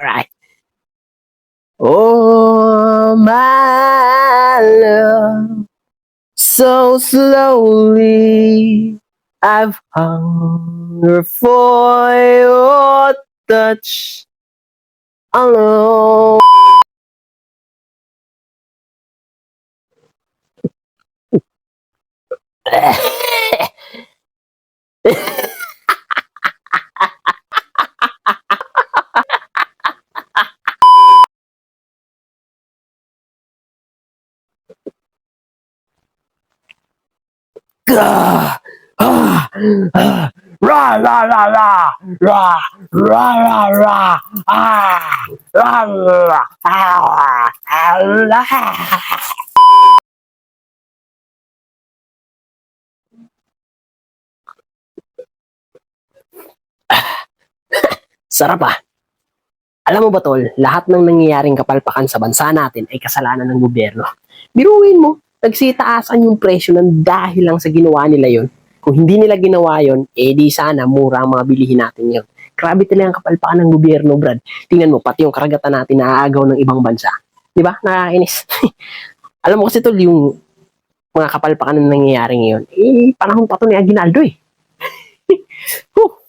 Alright. Oh, my love, so slowly I've hunger for your touch alone. Gah! Ah! Ah! Ra ra ra ra ra ra ra ra ah ra ra ah ah. Sarap ah. Alam mo ba tol, lahat ng nangyayaring kapalpakan sa bansa natin ay kasalanan ng gobyerno. Biruin mo, nagsitaasan yung presyo ng dahil lang sa ginawa nila yon. Kung hindi nila ginawa yon, eh di sana mura ang mga bilihin natin yun. Grabe talaga ang kapalpakan ng gobyerno, Brad. Tingnan mo, pati yung karagatan natin naaagaw ng ibang bansa. Di ba? Nakakainis. Alam mo kasi tol, yung mga kapalpakan na nangyayari ngayon, eh, panahon pa to ni Aguinaldo eh. Huh.